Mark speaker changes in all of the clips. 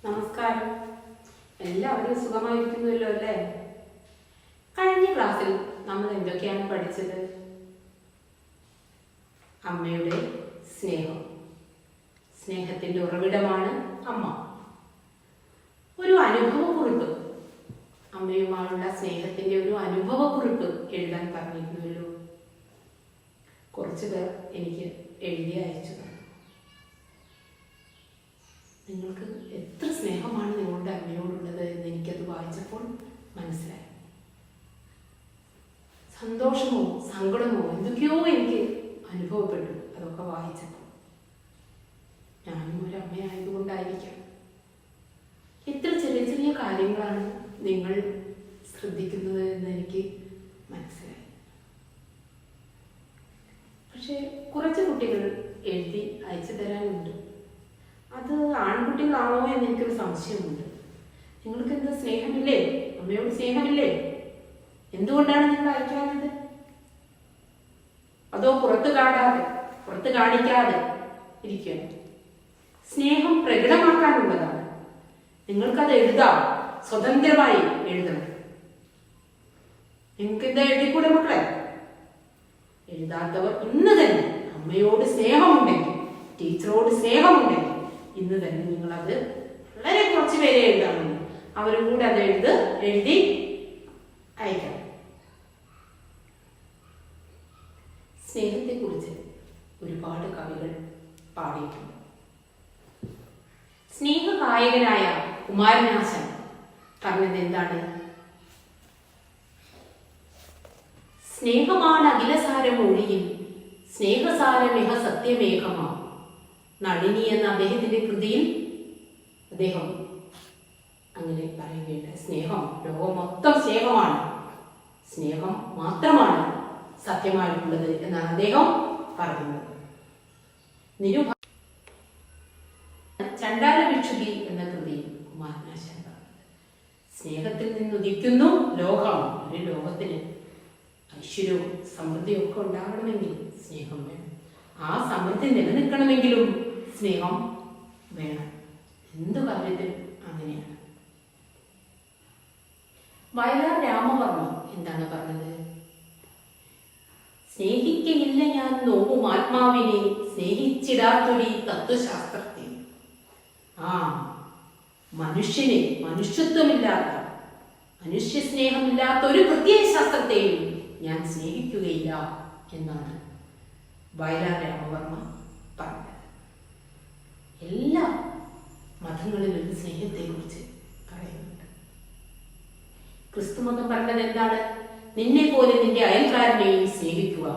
Speaker 1: നമസ്കാരം. എല്ലാവരും സുഖമായിരിക്കുന്നുവല്ലോ അല്ലേ? കഴിഞ്ഞ ക്ലാസ്സിൽ നമ്മൾ എന്തൊക്കെയാണ് പഠിച്ചത്? അമ്മയുടെ സ്നേഹം. സ്നേഹത്തിന്റെ ഉറവിടമാണ് അമ്മ. ഒരു അനുഭവക്കുറിപ്പ്, അമ്മയുമായുള്ള സ്നേഹത്തിന്റെ ഒരു അനുഭവക്കുറിപ്പ് എഴുതാൻ പറഞ്ഞിരുന്നല്ലോ. കുറച്ചു പേർ എനിക്ക് എഴുതി അയച്ചു. നിങ്ങൾക്ക് എത്ര സ്നേഹമാണ് നിങ്ങളുടെ അമ്മയോടുള്ളത് എന്ന് എനിക്കത് വായിച്ചപ്പോൾ മനസ്സിലായി. സന്തോഷമോ സങ്കടമോ എന്തൊക്കെയോ എനിക്ക് അനുഭവപ്പെട്ടു അതൊക്കെ വായിച്ചപ്പോൾ. ഞാനും ഒരു അമ്മയായതുകൊണ്ടായിരിക്കാം. എത്ര ചെറിയ ചെറിയ കാര്യങ്ങളാണ് നിങ്ങൾ ശ്രദ്ധിക്കുന്നത് എന്ന് എനിക്ക് മനസ്സിലായി. പക്ഷെ കുറച്ച് കുട്ടികൾ എഴുതി അയച്ചു തരാനുണ്ട്. അത് ആൺകുട്ടികളാണോ എന്ന് എനിക്കൊരു സംശയമുണ്ട്. നിങ്ങൾക്ക് എന്താ സ്നേഹമില്ലേ? അമ്മയോട് സ്നേഹമില്ലേ? എന്തുകൊണ്ടാണ് നിങ്ങൾ അയക്കാത്തത്? അതോ പുറത്ത് കാണിക്കാതെ ഇരിക്കുകയാണ്? സ്നേഹം പ്രകടമാക്കാനുള്ളതാണ്. നിങ്ങൾക്കത് എഴുതാം, സ്വതന്ത്രമായി എഴുതണം. നിങ്ങൾക്ക് എന്താ എഴുതിക്കൂടെ മക്കളെ? എഴുതാത്തവർ ഇന്ന് തന്നെ അമ്മയോട് സ്നേഹമുണ്ടെങ്കിൽ, ടീച്ചറോട് സ്നേഹമുണ്ടെങ്കിൽ ഇന്ന് തന്നെ നിങ്ങളത് വളരെ കുറച്ച് പേരെ എഴുതാറുണ്ട്. അവരും കൂടെ അത് എഴുതി അയക്കണം. സ്നേഹത്തെക്കുറിച്ച് ഒരുപാട് കവികൾ പാടിയിട്ടുണ്ട്. സ്നേഹഗായകനായ കുമാരനാശാൻ പറഞ്ഞത് എന്താണ്? സ്നേഹമാണ് അഖിലസാരം ഒഴിയിൽ, സ്നേഹസാരമിഹ സത്യമേഘമാ. നളിനി എന്ന അദ്ദേഹത്തിന്റെ കൃതിയിൽ അദ്ദേഹം അങ്ങനെ പറയുകയുണ്ട്. സ്നേഹം, ലോകം മൊത്തം സ്നേഹമാണ്, സ്നേഹം മാത്രമാണ് സത്യമായിട്ടുള്ളത് എന്നാണ് അദ്ദേഹം പറയുന്നത്. ചണ്ടാല ഭിക്ഷുകി എന്ന കൃതിയിൽ കുമാരനാശാൻ പറഞ്ഞത്, സ്നേഹത്തിൽ നിന്നുദിക്കുന്നു ലോകം. ഒരു ലോകത്തിന് ഐശ്വര്യവും സമൃദ്ധിയും ഒക്കെ ഉണ്ടാകണമെങ്കിൽ സ്നേഹം വേണം. ആ സമൃദ്ധി നിലനിൽക്കണമെങ്കിലും സ്നേഹം വേണം. എന്തു കാര്യത്തിലും അങ്ങനെയാണ്. വയലാർ രാമവർമ്മ എന്താണ് പറഞ്ഞത്? സ്നേഹിക്കയില്ല ഞാൻ നോക്കും ആത്മാവിനെ, സ്നേഹിച്ചിടാത്തൊരു തത്വശാസ്ത്രത്തെ. മനുഷ്യനെ, മനുഷ്യത്വമില്ലാത്ത, മനുഷ്യ സ്നേഹമില്ലാത്ത ഒരു പ്രത്യേക ശാസ്ത്രത്തെയും ഞാൻ സ്നേഹിക്കുകയില്ല എന്നാണ് വയലാർ രാമവർമ്മ പറഞ്ഞത്. എല്ലാ മതങ്ങളിലും സ്നേഹത്തെക്കുറിച്ച് പറയുന്നുണ്ട്. ക്രിസ്തുമതം പറഞ്ഞത് എന്താണ്? നിന്നെ പോലെ നിന്റെ അയൽക്കാരനെയും സ്നേഹിക്കുക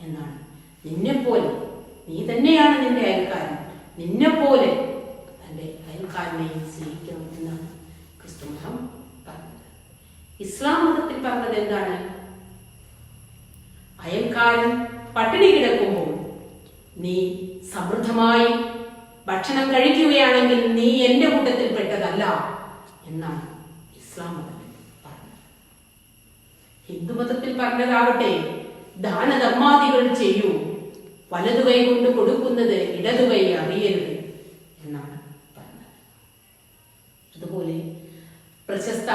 Speaker 1: എന്നാണ്. നിന്നെ പോലെ, നീ തന്നെയാണ് നിന്റെ അയൽക്കാരൻ, നിന്നെ പോലെ തന്റെ അയൽക്കാരനെയും സ്നേഹിക്കണം എന്നാണ് ക്രിസ്തുമതം പറഞ്ഞത്. ഇസ്ലാം മതത്തിൽ പറഞ്ഞത് എന്താണ്? അയൽക്കാരൻ പട്ടിണി കിടക്കുമ്പോൾ നീ സമൃദ്ധമായി ഭക്ഷണം കഴിക്കുകയാണെങ്കിൽ നീ എന്റെ കൂട്ടത്തിൽ പെട്ടതല്ല എന്നാണ് ഇസ്ലാം മതത്തിൽ പറഞ്ഞത്. ഹിന്ദുമതത്തിൽ പറഞ്ഞതാവട്ടെ, ദാനധർമാദികൾ ചെയ്യൂ, വലതുകൈ കൊണ്ട് കൊടുക്കുന്നത് ഇടതുകൈ അറിയരുത് എന്നാണ് പറഞ്ഞത്. അതുപോലെ പ്രശസ്ത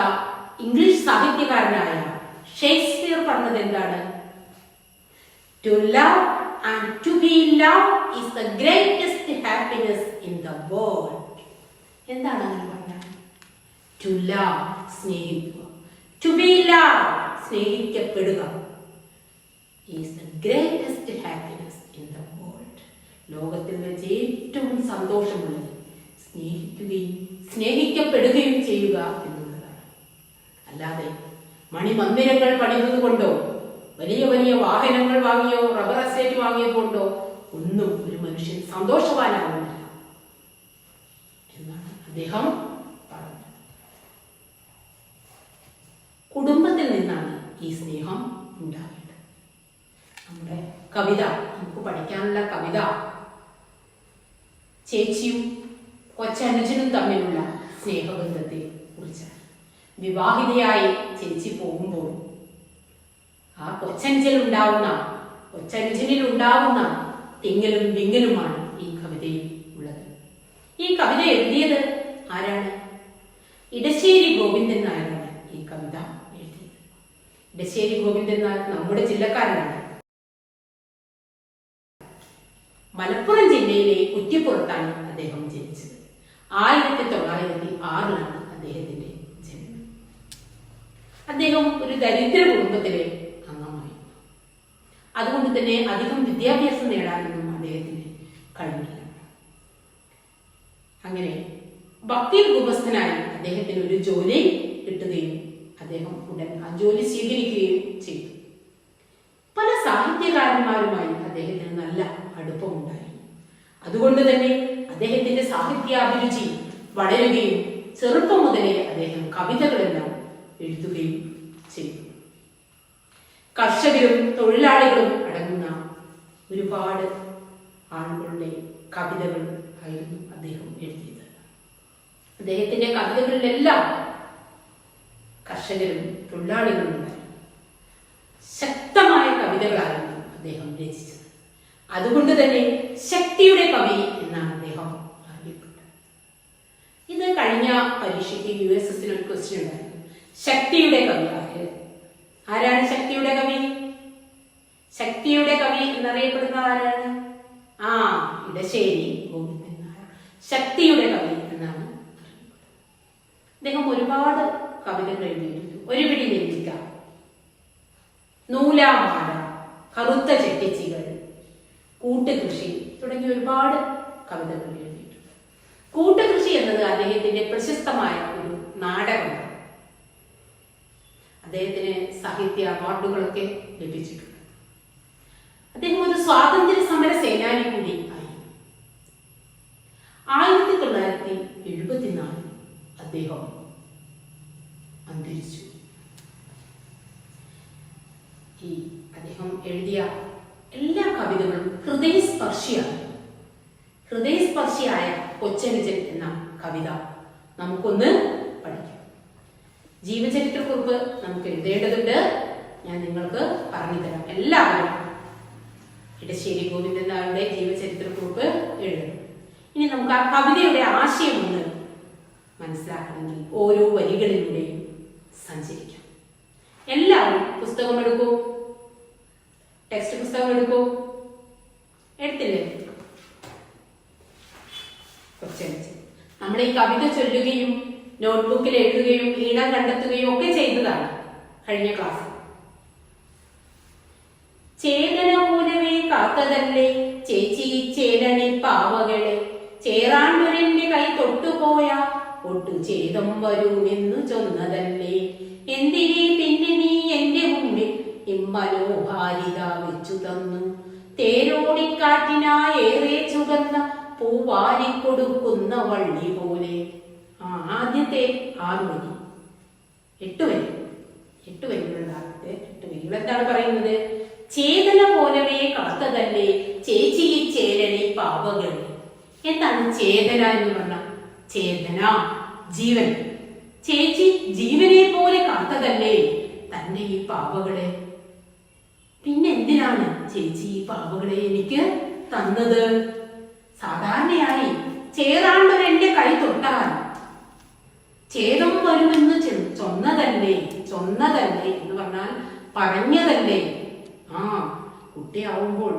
Speaker 1: ഇംഗ്ലീഷ് സാഹിത്യകാരനായ ഷേക്സ്പിയർ പറഞ്ഞത് എന്താണ്? To love and to be loved is the greatest happiness in the world. എന്താണ് അങ്ങനെ പറഞ്ഞത്? To love, സ്നേഹിക്കുക. To be loved, സ്നേഹിക്കപ്പെടുക, is the greatest happiness in the world. ലോകത്തിൽ വെച്ച് ഏറ്റവും സന്തോഷമുള്ളത് സ്നേഹിക്കുകയും സ്നേഹിക്കപ്പെടുകയും ചെയ്യുക എന്നുള്ളതാണ്. അല്ലാതെ മണിമന്ദിരങ്ങൾ പണിതത് കൊണ്ടോ വലിയ വലിയ വാഹനങ്ങൾ വാങ്ങിയോ റബ്ബർ എസ്റ്റേറ്റ് വാങ്ങിയതുകൊണ്ടോ ഒന്നും ഒരു മനുഷ്യൻ സന്തോഷവാനാവുന്നില്ല എന്നാണ് അദ്ദേഹം പറഞ്ഞത്. കുടുംബത്തിൽ നിന്നാണ് ഈ സ്നേഹം ഉണ്ടാവേണ്ടത്. നമ്മുടെ കവിത, നമുക്ക് പഠിക്കാനുള്ള കവിത ചേച്ചിയും കൊച്ചനുജനും തമ്മിലുള്ള സ്നേഹബന്ധത്തെ കുറിച്ചാണ്. വിവാഹിതയായി ചേച്ചി പോകുമ്പോൾ ആ കൊച്ചനുജനിൽ ഉണ്ടാവുന്ന തിങ്ങലും വിങ്ങലുമാണ് ഈ കവിതയിൽ ഉള്ളത്. ഈ കവിത എഴുതിയത് ആരാണ്? ഇടശ്ശേരി ഗോവിന്ദൻ നായർ നമ്മുടെ ജില്ലക്കാരനാണ്. മലപ്പുറം ജില്ലയിലെ കുറ്റിപ്പുറത്താണ് അദ്ദേഹം ജനിച്ചത്. 1906 അദ്ദേഹത്തിന്റെ ജന്മം. അദ്ദേഹം ഒരു ദരിദ്ര കുടുംബത്തിലെ അംഗമായി. അതുകൊണ്ട് തന്നെ അധികം വിദ്യാഭ്യാസം നേടാനൊന്നും അദ്ദേഹത്തിന് കഴിഞ്ഞില്ല. അങ്ങനെ വക്കീൽ ഗുമസ്തനായി അദ്ദേഹത്തിന് ഒരു ജോലി കിട്ടുകയും അദ്ദേഹം ഉടൻ ആ ജോലി സ്വീകരിക്കുകയും ചെയ്തു. പല സാഹിത്യകാരന്മാരുമായി അദ്ദേഹത്തിന് നല്ല അടുപ്പമുണ്ടായി. അതുകൊണ്ട് തന്നെ അദ്ദേഹത്തിന്റെ സാഹിത്യാഭിരുചി വളരുകയും ചെറുപ്പം മുതലേ അദ്ദേഹം കവിതകളെല്ലാം എഴുതുകയും ചെയ്തു. കർഷകരും തൊഴിലാളികളും അടങ്ങുന്ന ഒരുപാട് ആളുകളുടെ കവിതകൾ ആയിരുന്നു അദ്ദേഹം എഴുതിയത്. അദ്ദേഹത്തിന്റെ കവിതകളിലെല്ലാം കർഷകരും തൊഴിലാളികളും ഉണ്ടായിരുന്നു. ശക്തമായ കവിതകളായിരുന്നു അദ്ദേഹം രചിച്ചത്. അതുകൊണ്ട് തന്നെ ശക്തിയുടെ കവി എന്നാണ് അദ്ദേഹം അറിയപ്പെട്ടത്. ഇത് കഴിഞ്ഞ പരീക്ഷയ്ക്ക് USSന് ഒരു ക്വസ്റ്റ്യൻ ഉണ്ടായിരുന്നു. ശക്തിയുടെ കവി ആരാണ്? ശക്തിയുടെ കവി? ശക്തിയുടെ കവി എന്നറിയപ്പെടുന്ന ആരാണ്? ഇടശ്ശേരി ഗോവിന്ദൻ നായർ ശക്തിയുടെ കവി എന്നാണ് അറിയപ്പെടുന്നത്. അദ്ദേഹം ഒരുപാട് കവിതകൾ എഴുതിയിട്ടുണ്ട്. ഒരു പിടി നെല്ലിക്ക, നൂലാമാല, കറുത്ത ചെട്ടിച്ചികൾ, കൂട്ടുകൃഷി തുടങ്ങിയ ഒരുപാട് കവിതകൾ എഴുതിയിട്ടുണ്ട്. കൂട്ടുകൃഷി എന്നത് അദ്ദേഹത്തിന്റെ പ്രശസ്തമായ ഒരു നാടകമാണ്. അദ്ദേഹത്തിന് സാഹിത്യ അവാർഡുകളൊക്കെ ലഭിച്ചിട്ടുണ്ട്. അദ്ദേഹം ഒരു സ്വാതന്ത്ര്യ സമര സേനാനി കൂടി ആയി. 1974 അദ്ദേഹം അന്തരിച്ചു. അദ്ദേഹം എഴുതിയ എല്ലാ കവിതകളും ഹൃദയസ്പർശിയായ കൊച്ചനുജൻ എന്ന കവിത നമുക്കൊന്ന് പഠിക്കാം. ജീവചരിത്രക്കുറിപ്പ് നമുക്ക് എഴുതേണ്ടതുണ്ട്. ഞാൻ നിങ്ങൾക്ക് പറഞ്ഞു തരാം. എല്ലാവരും ഇടശ്ശേരി ഗോവിന്ദൻ നായരുടെ ജീവചരിത്രക്കുറിപ്പ് എഴുതണം. ഇനി നമുക്ക് ആ കവിതയുടെ ആശയം ഒന്ന് മനസ്സിലാക്കണമെങ്കിൽ ഓരോ വരികളിലൂടെയും സഞ്ചരിക്കാം. എല്ലാവരും പുസ്തകം എടുക്കൂ, ടെക്സ്റ്റ് പുസ്തകം എടുക്കൂ. എടുത്തില്ലേ? നമ്മൾ ഈ കവിത ചൊല്ലുകയും നോട്ട്ബുക്കിൽ എഴുതുകയും ഈണം കണ്ടെത്തുകയും ഒക്കെ ചെയ്തതാണ് കഴിഞ്ഞ ക്ലാസ്. ചേതന മൂലമേ കാത്തതല്ലേ ചേച്ചി ചേരണി പാവകളെ, ചേറാണ്ടൊരെന്റെ കൈ തൊട്ടുപോയ ഒട്ടു ചേതം വരുമെന്നു ചൊന്നതല്ലേ, എന്തിനെ പിന്നെ നീ എന്റെ മുമ്പിൽ ഇമ്മനോഹാരിത വെച്ചു തന്നു, തേരോടിക്കാറ്റിനായേറെ ചുകന്ന പൂവാരിക്കൊടുക്കുന്ന വള്ളി പോലെ. ആദ്യത്തെ 6 വരി, 8 വരികളുണ്ടാകട്ടെ. 8 വരികൾ എന്താണ് പറയുന്നത്? ചേതന പോലവേ കാത്തതല്ലേ ചേച്ചി ചേരണി പാവകളെ. എന്താണ് ചേതന എന്ന് പറഞ്ഞാൽ? ചേതന ജീവൻ. ചേച്ചി ജീവനെ പോലെ കാത്തതല്ലേ തന്നെ ഈ പാവകളെ. പിന്നെ എന്തിനാണ് ചേച്ചി ഈ പാവകളെ എനിക്ക് തന്നത്? സാധാരണയായി ചേറാണ്ടൊരെന്റെ കൈ തൊട്ടാൽ ചേതം വരുമെന്ന് ചൊന്നതല്ലേ എന്ന് പറഞ്ഞാൽ പറഞ്ഞതല്ലേ. കുട്ടിയാവുമ്പോൾ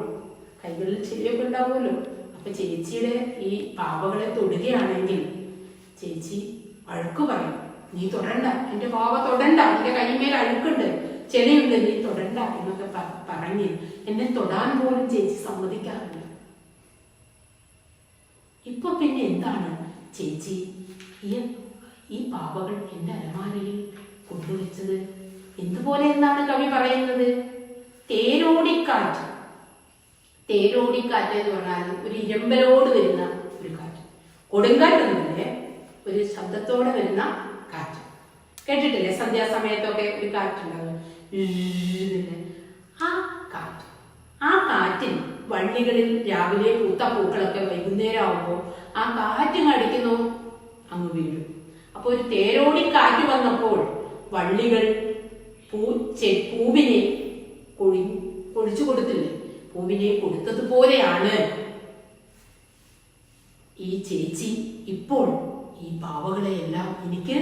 Speaker 1: കൈകളിൽ ചെറിയൊക്കെ ഉണ്ടാവുമല്ലോ. അപ്പൊ ചേച്ചിയുടെ ഈ പാവകളെ തൊടുകയാണെങ്കിൽ ചേച്ചി അഴുക്ക് പറയും. നീ തൊടണ്ട, എന്റെ പാവ തൊടണ്ട, എന്റെ കൈമേൽ അഴുക്കുണ്ട്, ചെളിയുണ്ട്, നീ തൊടണ്ട എന്നൊക്കെ പറഞ്ഞ് എന്നെ തൊടാൻ പോലും ചേച്ചി സമ്മതിക്കാറില്ല. ഇപ്പൊ പിന്നെ എന്താണ് ചേച്ചി ഈ പാവകൾ എന്റെ അലമാരയിൽ കൊണ്ടുവച്ചത്? എന്തുപോലെ എന്നാണ് കവി പറയുന്നത്? തേരോടിക്കാറ്റ് എന്ന് പറഞ്ഞാൽ ഒരു ഇരമ്പലോട് വരുന്ന ഒരു കാറ്റ്. കൊടുങ്കാറ്റൊന്നുമില്ലേ, ഒരു ശബ്ദത്തോടെ വരുന്ന കാറ്റ്. കേട്ടിട്ടില്ലേ? സന്ധ്യാസമയത്തൊക്കെ ഒരു കാറ്റുണ്ടാവും. ആ കാറ്റിന് വള്ളികളിൽ രാവിലെ പൂത്ത പൂക്കളൊക്കെ വൈകുന്നേരം ആവുമ്പോൾ ആ കാറ്റും അടിക്കുന്നു, അങ്ങ് വീഴും. അപ്പൊ ഒരു തേരോടിക്കാറ്റ് വന്നപ്പോൾ വള്ളികൾ പൂവിനെ കൊഴിച്ചു കൊടുത്തില്ലേ, പൂവിനെ കൊടുത്തതുപോലെയാണ് ഈ ചേച്ചി ഇപ്പോൾ ഈ പാവകളെയെല്ലാം എനിക്ക്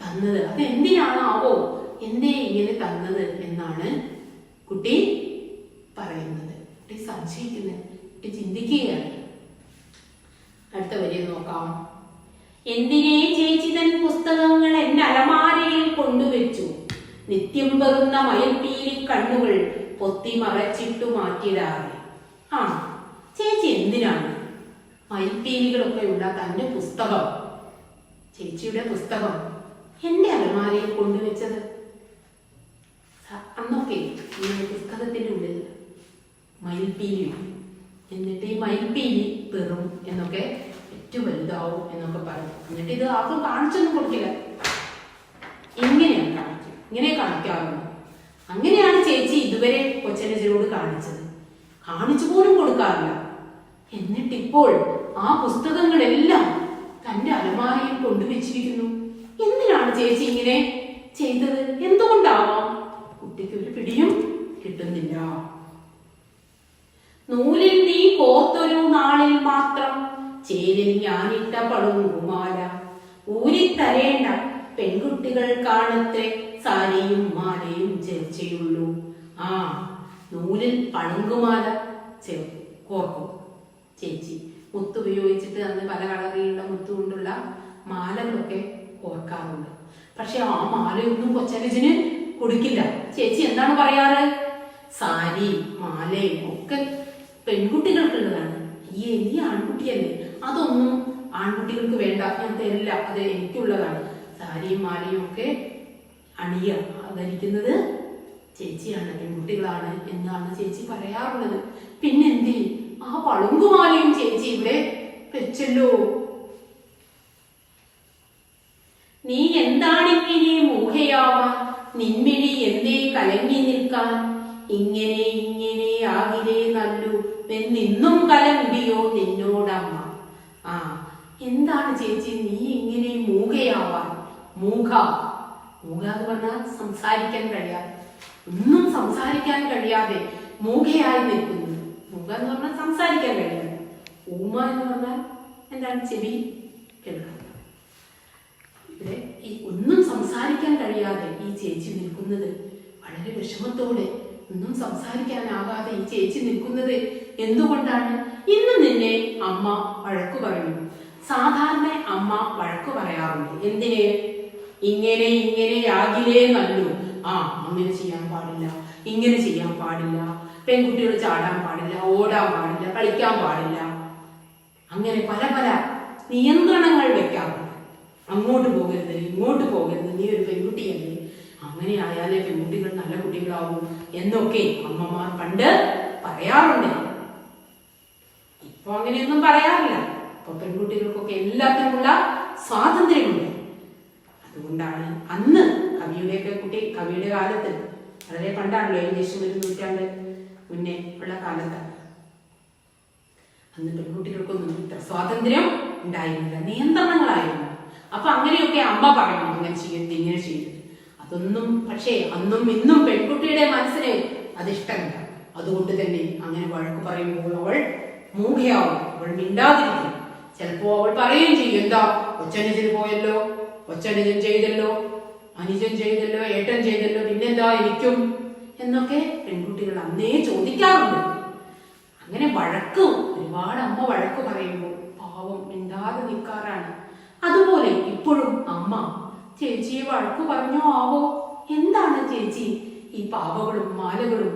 Speaker 1: തന്നത്. അത് എന്തിനാണാവോ എന്തേ ഇങ്ങനെ തന്നത് എന്നാണ് കുട്ടി പറയുന്നത്. കുട്ടി സംശയിക്കുന്നത്, കുട്ടി ചിന്തിക്കുകയാണ്. അടുത്ത വരി നോക്കാം. എന്തിനേ ചേച്ചി തൻ പുസ്തകങ്ങൾ എന്റെ അലമാരയിൽ കൊണ്ടുവച്ചു, നിത്യം പെറുന്ന മയിൽപ്പീലി കണ്ണുകൾ പൊത്തി മറച്ചിട്ടു മാറ്റിടാറ്. ആ, ചേച്ചി എന്തിനാണ് മയിൽപ്പീലികളൊക്കെ ഉള്ള തന്റെ പുസ്തകം, ചേച്ചിയുടെ പുസ്തകം എന്റെ അലമാരയിൽ കൊണ്ടുവച്ചത്? അന്നൊക്കെ ഈ പുസ്തകത്തിന്റെ ഉള്ളിൽ മയിൽപ്പീലി, എന്നിട്ട് ഈ മയിൽപ്പീലി പെറും എന്നൊക്കെ, ഏറ്റവും വലുതാവും എന്നൊക്കെ പറയും. എന്നിട്ട് ഇത് ആർക്കും കാണിച്ചൊന്നും കൊടുക്കില്ല, ഇങ്ങനെയാണ് കാണിക്കും, ഇങ്ങനെ കാണിക്കാറുണ്ട്. അങ്ങനെയാണ് ചേച്ചി ഇതുവരെ കൊച്ചനുജനോട് കാണിച്ചത്, കാണിച്ചു പോലും കൊടുക്കാറില്ല. എന്നിട്ടിപ്പോൾ ആ പുസ്തകങ്ങളെല്ലാം തന്റെ അലമാരയിൽ കൊണ്ടുവച്ചിരിക്കുന്നു. എന്തിനാണ് ചേച്ചി ഇങ്ങനെ ചെയ്തത്? എന്തുകൊണ്ടാവാം? കുട്ടിക്ക് ഒരു പിടിയും കിട്ടുന്നില്ല. നൂലിൽ നീ കോർത്തൊരു നാളിൽ മാത്രം ചേലിൽ ഞാനിട്ട പളുങ്കുമാല, ഊരിത്തരേണ്ട പെൺകുട്ടികൾ കാണത്തെ സാരിയും മാലയും ചേർച്ചയുള്ളൂ. ആ, നൂലിൽ പളുങ്കുമാല കോർക്കും ചേച്ചി. മുത്ത് ഉപയോഗിച്ചിട്ട് അന്ന് പല കളറിലുള്ള മുത്ത് കൊണ്ടുള്ള മാലകളൊക്കെ കോർക്കാറുണ്ട്. പക്ഷെ ആ മാലയൊന്നും കൊച്ചനുജന് കൊടുക്കില്ല. ചേച്ചി എന്താണ് പറയാറ്? സാരി മാലയും ഒക്കെ പെൺകുട്ടികൾക്കുള്ളതാണ്. ഈ ആൺകുട്ടിയല്ലേ, അതൊന്നും ആൺകുട്ടികൾക്ക് വേണ്ട, ഞാൻ തരില്ല, അത് എനിക്കുള്ളതാണ്. സാരിയും മാലയും ഒക്കെ ധരിക്കുന്നത് ചേച്ചിയാണ്, പെൺകുട്ടികളാണ് എന്നാണ് ചേച്ചി പറയാറുള്ളത്. പിന്നെന്തേ ആ പളുങ്കുമാലയും ചേച്ചി ഇവിടെ വെച്ചല്ലോ. നീ എന്താണിങ്ങനെ മൂഹയാവാൻ, നിൻമിഴി എന്തേ കലങ്ങി നിൽക്കാൻ, ഇങ്ങനെ ഇങ്ങനെ ആകിലേ നല്ലു നിന്നും കലമ്പിയോ നിന്നോടമ്മ. ആ, എന്താണ് ചേച്ചി നീ ഇങ്ങനെ മൂകയാവാൻ? മൂക എന്ന് പറഞ്ഞാൽ സംസാരിക്കാൻ കഴിയാതെ, ഒന്നും സംസാരിക്കാൻ കഴിയാതെ മൂകയായി നിൽക്കുന്നു. മൂക എന്ന് പറഞ്ഞാൽ സംസാരിക്കാൻ കഴിയാതെ. ഊമ എന്ന് പറഞ്ഞാൽ എന്താണ്? ചെവി കേൾക്കുക. ഇവിടെ ഈ ഒന്നും സംസാരിക്കാൻ കഴിയാതെ ഈ ചേച്ചി നിൽക്കുന്നത് വളരെ വിഷമത്തോടെ, ഒന്നും സംസാരിക്കാനാകാതെ ഈ ചേച്ചി നിൽക്കുന്നത് എന്തുകൊണ്ടാണ്? ഇന്ന് നിന്നെ അമ്മ വഴക്കു പറയും. സാധാരണ അമ്മ വഴക്കു പറയാറുണ്ട്. എന്തിന്? ഇങ്ങനെ ഇങ്ങനെ ആകിലേ നല്ലു. ആ, അങ്ങനെ ചെയ്യാൻ പാടില്ല, ഇങ്ങനെ ചെയ്യാൻ പാടില്ല, പെൺകുട്ടികൾ ചാടാൻ പാടില്ല, ഓടാൻ പാടില്ല, കളിക്കാൻ പാടില്ല, അങ്ങനെ പല പല നിയന്ത്രണങ്ങൾ വെക്കാറുണ്ട്. അങ്ങോട്ട് പോകരുത്, ഇങ്ങോട്ട് പോകരുത്, നീ ഒരു പെൺകുട്ടിയല്ലേ, അങ്ങനെ ആയാലേ പെൺകുട്ടികൾ നല്ല കുട്ടികളാവും എന്നൊക്കെ അമ്മമാർ പണ്ട് പറയാറുണ്ട്. ഇപ്പൊ അങ്ങനെയൊന്നും പറയാറില്ല. ഇപ്പൊ പെൺകുട്ടികൾക്കൊക്കെ എല്ലാത്തിനുമുള്ള സ്വാതന്ത്ര്യമുണ്ട്. അതുകൊണ്ടാണ് അന്ന് കവിയുടെ കാലത്ത്, വളരെ പണ്ടാണല്ലോ, ഏകദേശം ഒരു നൂറ്റാണ്ട് മുന്നേ ഉള്ള കാലത്ത്, അന്ന് പെൺകുട്ടികൾക്കൊന്നും ഇത്ര സ്വാതന്ത്ര്യം ഉണ്ടായിരുന്നില്ല, നിയന്ത്രണങ്ങളായിരുന്നു. അപ്പൊ അങ്ങനെയൊക്കെ അമ്മ പറയണം, അങ്ങനെ ചെയ്യരുത്, ഇങ്ങനെ ചെയ്യരുത്. അതൊന്നും പക്ഷേ അന്നും ഇന്നും പെൺകുട്ടിയുടെ മനസ്സിന് അതിഷ്ടമില്ല. അതുകൊണ്ട് തന്നെ അങ്ങനെ വഴക്ക് പറയുമ്പോൾ അവൾ മൂകയാവും, അവൾ മിണ്ടാതിരിക്കും. ചിലപ്പോ അവൾ പറയുകയും ചെയ്യും, എന്താ കൊച്ചനുജന് പോയല്ലോ, കൊച്ചനുജൻ ചെയ്തല്ലോ, അനുജൻ ചെയ്തല്ലോ, ഏട്ടൻ ചെയ്തല്ലോ, പിന്നെന്താ എനിക്കും എന്നൊക്കെ പെൺകുട്ടികൾ അന്നേ ചോദിക്കാറുണ്ട്. അങ്ങനെ ഒരുപാട് അമ്മ വഴക്ക് പറയുമ്പോൾ പാവം മിണ്ടാതെ നിൽക്കാറാണ്. അതുപോലെ ഇപ്പോഴും അമ്മ ചേച്ചിയെ വഴക്കു പറഞ്ഞോ ആവോ? എന്താണ് ചേച്ചി ഈ പാവകളും മാലകളും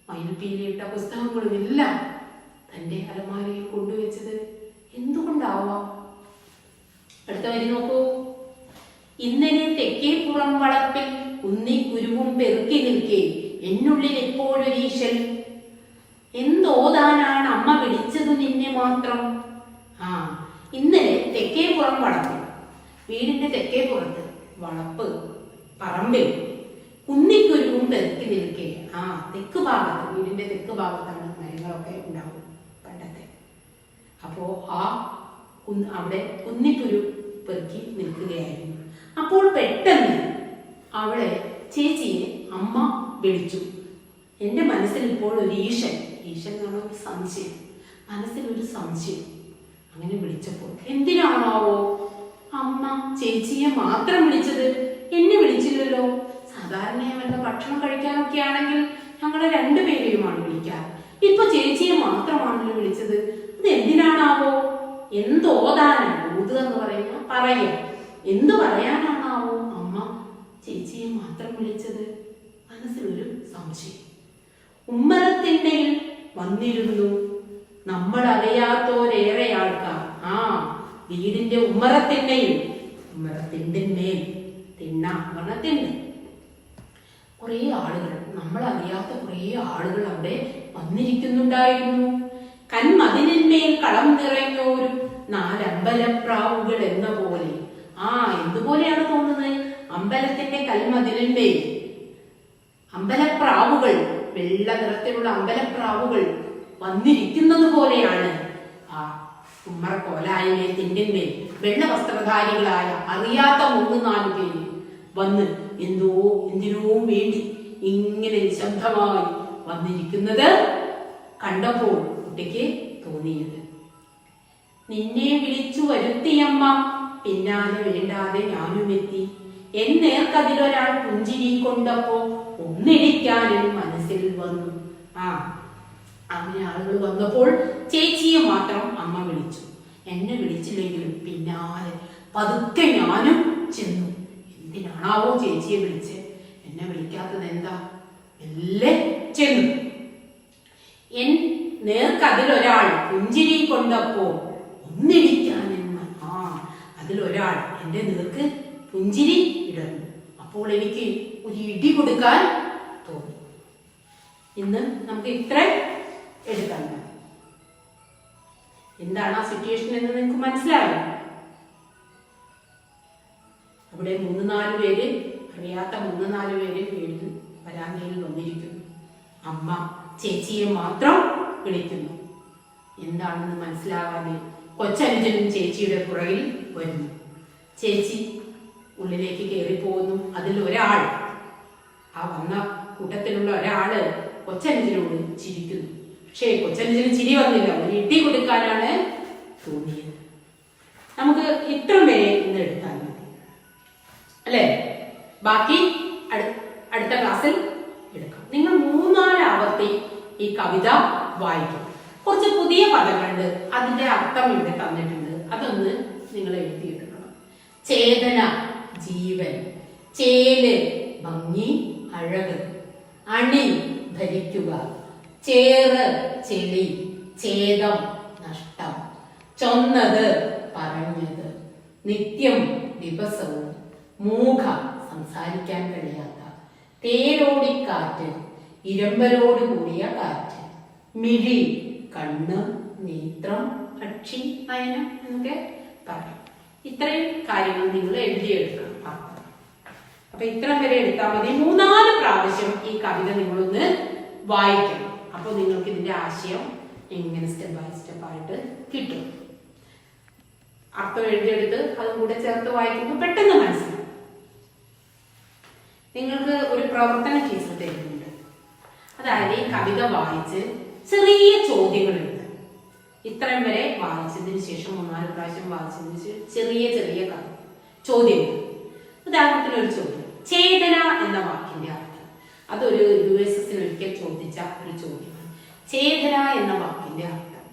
Speaker 1: മയിൽപ്പീലിയിട്ട പുസ്തകങ്ങളും എല്ലാം തന്റെ അലമാരയിൽ കൊണ്ടുവച്ചത്? എന്തുകൊണ്ടാവാം? അടുത്ത വരി നോക്കൂ. ഇന്നലെ തെക്കേപ്പുറം വളപ്പിൽ കുന്നിക്കുരുവും പെറുക്കി നിൽക്കേ എന്നുള്ളിൽ എപ്പോഴൊരീശൻ, എന്തോതാനാണ് അമ്മ വിളിച്ചതു നിന്നെ മാത്രം. ആ, ഇന്നലെ തെക്കേപ്പുറം വളപ്പിൽ, വീടിന്റെ തെക്കേപ്പുറത്ത് വളപ്പ് പറമ്പിൽ കുന്നിക്കുരുവും പെറുക്കി നിൽക്കേ. ആ, തെക്ക് ഭാഗത്ത്, വീടിന്റെ തെക്ക് ഭാഗത്താണ് മരങ്ങളൊക്കെ ഉണ്ടാവും പണ്ടത്തെ. അപ്പോ അവിടെ കുന്നിക്കുരു പെറുക്കി നിൽക്കുകയായിരുന്നു. അപ്പോൾ പെട്ടെന്ന് അവളെ ചേച്ചിയെ അമ്മ വിളിച്ചു. എൻ്റെ മനസ്സിൽ ഇപ്പോൾ ഒരു ഈശൻ എന്ന് പറഞ്ഞ ഒരു സംശയം, മനസ്സിലൊരു സംശയം. അങ്ങനെ വിളിച്ചപ്പോൾ എന്തിനാണാവോ അമ്മ ചേച്ചിയെ മാത്രം വിളിച്ചത്, എന്നെ വിളിച്ചില്ലല്ലോ? സാധാരണ വല്ല ഭക്ഷണം കഴിക്കാനൊക്കെ ആണെങ്കിൽ ഞങ്ങളെ രണ്ടുപേരെയുമാണ് വിളിക്കാറ്. ഇപ്പൊ ചേച്ചിയെ മാത്രമാണല്ലോ വിളിച്ചത്. അത് എന്തിനാണാവോ? എന്തോതാനാണ് ഊതുക എന്ന് പറയുക എന്തു പറയാനാണാവോ അമ്മ ചേച്ചിയെ മാത്രം വിളിച്ചത്? മനസ്സിലൊരു സംശയം. ഉമ്മറത്തിണ്ണയിൽ വന്നിരുന്നു നമ്മൾ അറിയാത്തോരേറെ ആൾക്കാർ. വീടിന്റെ ഉമ്മറത്തിന്മേൽ തിണ്ണ പറഞ്ഞ കുറെ ആളുകൾ, നമ്മൾ അറിയാത്ത കുറെ ആളുകൾ അവിടെ വന്നിരിക്കുന്നുണ്ടായിരുന്നു. കന്മതിലിന്മേൽ കളം നിറഞ്ഞോരും 4 അമ്പലപ്രാവുകൾ എന്ന പോലെ. എന്തുപോലെയാണ് തോന്നുന്നത്? അമ്പലത്തിന്റെ കൽമതിലിന്മേൽ അമ്പലപ്രാവുകൾ, വെള്ള നിറത്തിലുള്ള അമ്പലപ്രാവുകൾ വന്നിരിക്കുന്നത് പോലെയാണ് ആ ഉമ്മറ കോലായിലെ തിണ്ടിന്മേൽ വെള്ള വസ്ത്രധാരികളായ അറിയാത്ത 3-4 പേര് വന്ന് എന്തിനോ വേണ്ടി ഇങ്ങനെ നിശബ്ദമായി വന്നിരിക്കുന്നത് കണ്ടപ്പോൾ കുട്ടിക്ക് തോന്നിയത്. നിന്നെ വിളിച്ചു വരുത്തിയമ്മ, പിന്നാലെ വേണ്ടാതെ ഞാനുമെത്തി. എന്നേർക്കതിലൊരാൾ പുഞ്ചിരി കൊണ്ടപ്പോ ഒന്നിരിക്കാനും മനസ്സിൽ വന്നു. അങ്ങനെ ആളുകൾ വന്നപ്പോൾ ചേച്ചിയെ മാത്രം അമ്മ വിളിച്ചു. എന്നെ വിളിച്ചില്ലെങ്കിലും പിന്നാലെ പതുക്കെ ഞാനും ചെന്നു. എന്തിനാണാവോ ചേച്ചിയെ വിളിച്ച്? എന്നെ വിളിക്കാത്തത് എന്താ? മെല്ലെ ചെന്നു. നേർക്കതിലൊരാൾ പുഞ്ചിരി കൊണ്ടപ്പോ ഒന്നിരിക്കാനും അതിലൊരാൾ എന്റെ നേർക്ക് പുഞ്ചിരി ഇടുന്നു. അപ്പോൾ എനിക്ക് ഒരു ഇടി കൊടുക്കാൻ തോന്നി. ഇന്ന് നമുക്ക് ഇത്ര എടുക്കാൻ മതി. എന്താണ് ആ സിറ്റുവേഷൻ എന്ന് നിങ്ങൾക്ക് മനസ്സിലായോ? അവിടെ 3-4 പേര്, അറിയാത്ത 3-4 പേര് വീട്ടിൽ വരാന്തയിൽ വന്നിരിക്കുന്നു. അമ്മ ചേച്ചിയെ മാത്രം വിളിക്കുന്നു. എന്താണെന്ന് മനസ്സിലാവാതെ കൊച്ചനുജനും ചേച്ചിയുടെ പുറകിൽ വരുന്നു. ചേച്ചി ഉള്ളിലേക്ക് കയറി പോകുന്നു. അതിൽ ഒരാൾ, ആ വന്ന കൂട്ടത്തിലുള്ള ഒരാള് കൊച്ചനുജനോട് ചിരിക്കുന്നു. പക്ഷേ കൊച്ചനുജന് ചിരി വന്നില്ല, ഒരു ഇടി കൊടുക്കാനാണ് തോന്നിയത്. നമുക്ക് ഇത്ര വരെ ഇന്ന് എടുത്താൽ മതി അല്ലേ? ബാക്കി അടുത്ത ക്ലാസ്സിൽ എടുക്കാം. നിങ്ങൾ 3-4 ആവർത്തി ഈ കവിത വായിക്കും. കുറച്ച് പുതിയ പദങ്ങളുണ്ട്, അതിന്റെ അർത്ഥം ഇവിടെ തന്നിട്ടുണ്ട്. അതൊന്ന് നിങ്ങൾ എഴുതിയെടുക്കണം. ചേതന ജീവൻ, ചേല് ഭംഗി അഴക്, അണി ധരിക്കുക, ചേറ് ചെളി, ഛേദം നഷ്ടം, ചൊന്നത് പറഞ്ഞത്, നിത്യം ദിവസവും, മൂഖ സംസാരിക്കാൻ കഴിയാത്ത, തേരോടിക്കാറ്റ് ഇരമ്പലോട് കൂടിയ കാറ്റ്, മിഴി കണ്ണ്, നേത്രം, അക്ഷി, നയനം എന്നൊക്കെ പറയും. ഇത്രയും കാര്യങ്ങൾ നിങ്ങൾ എഴുതിയെടുക്കണം. അപ്പൊ ഇത്ര വരെ എടുത്താൽ മതി. 3-4 പ്രാവശ്യം ഈ കവിത നിങ്ങളൊന്ന് വായിക്കണം. അപ്പോൾ നിങ്ങൾക്ക് ഇതിന്റെ ആശയം എങ്ങനെ സ്റ്റെപ്പ് ബൈ സ്റ്റെപ്പ് ആയിട്ട് കിട്ടും. അർത്ഥം എഴുതിയെടുത്ത് അതും കൂടെ ചേർത്ത് വായിക്കുമ്പോൾ പെട്ടെന്ന് മനസ്സിലാവും. നിങ്ങൾക്ക് ഒരു പ്രവർത്തന കേസ് തരുന്നുണ്ട്. അതായത് ഈ കവിത വായിച്ച് ചെറിയ ചോദ്യങ്ങൾ എഴുതുക. ഇത്രയും വരെ വായിച്ചതിന് ശേഷം 3-4 പ്രാവശ്യം വായിച്ചതിന് ശേഷം ചെറിയ ചോദ്യങ്ങൾ. ഉദാഹരണത്തിന് ഒരു ചോദ്യം, ചേതന എന്ന വാക്കിന്റെ അർത്ഥം. അതൊരു USS ഒരിക്കൽ ചോദിച്ച ഒരു ചോദ്യമാണ്. ചേതന എന്ന വാക്കിന്റെ അർത്ഥം.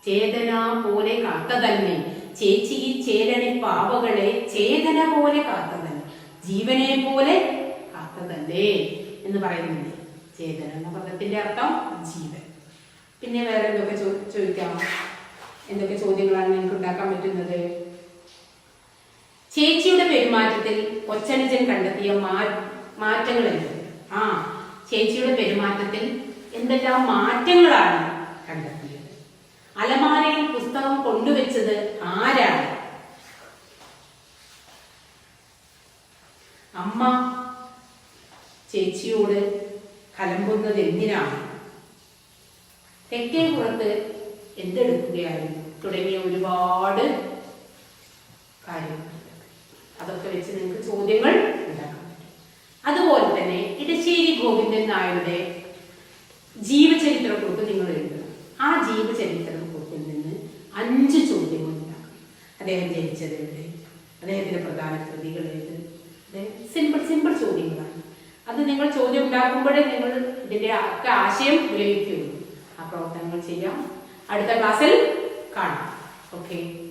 Speaker 1: ചേതന പോലെ കാത്തതന്നെ ചേച്ചി ചേരണി പാവകളെ, ചേതന പോലെ കാത്തതന്നെ ജീവനെ പോലെ കാത്തതല്ലേ എന്ന് പറയുന്നുണ്ട്. ചേതന എന്ന പദത്തിന്റെ അർത്ഥം ജീവൻ. പിന്നെ വേറെ എന്തൊക്കെ ചോദിക്കാം? എന്തൊക്കെ ചോദ്യങ്ങളാണ് നിങ്ങൾക്ക് ഉണ്ടാക്കാൻ പറ്റുന്നത്? ചേച്ചിയുടെ പെരുമാറ്റത്തിൽ കൊച്ചനുജൻ കണ്ടെത്തിയ മാറ്റങ്ങൾ എന്ത്? ചേച്ചിയുടെ പെരുമാറ്റത്തിൽ എന്തെല്ലാം മാറ്റങ്ങളാണ് കണ്ടെത്തിയത്? അലമാരയിൽ പുസ്തകം കൊണ്ടുവച്ചത് ആരാണ്? അമ്മ ചേച്ചിയോട് കലമ്പുന്നത് എന്തിനാണ്? തെക്കേ പുറത്ത് എന്തെടുക്കുകയായിരുന്നു? തുടങ്ങിയ ഒരുപാട് കാര്യങ്ങൾ. അതൊക്കെ വെച്ച് നിങ്ങൾക്ക് ചോദ്യങ്ങൾ ഉണ്ടാക്കാൻ പറ്റും. അതുപോലെ തന്നെ ഇടശ്ശേരി ഗോവിന്ദൻ നായരുടെ ജീവചരിത്രക്കുറിപ്പ് നിങ്ങൾ എഴുതണം. ആ ജീവചരിത്രക്കുറിപ്പിൽ നിന്ന് 5 ചോദ്യങ്ങൾ ഉണ്ടാക്കണം. അദ്ദേഹം ജനിച്ചത് എവിടെ, അദ്ദേഹത്തിന്റെ പ്രധാന കൃതികൾ ഏത്, സിമ്പിൾ ചോദ്യങ്ങളാണ്. അത് നിങ്ങൾ ചോദ്യം ഉണ്ടാക്കുമ്പോഴേ നിങ്ങൾ ഇതിന്റെ ഒക്കെ ആശയം ഗ്രഹിക്കുള്ളൂ. ആ പ്രവർത്തനങ്ങൾ ചെയ്യാം. അടുത്ത ക്ലാസ്സിൽ കാണാം. ഓക്കെ.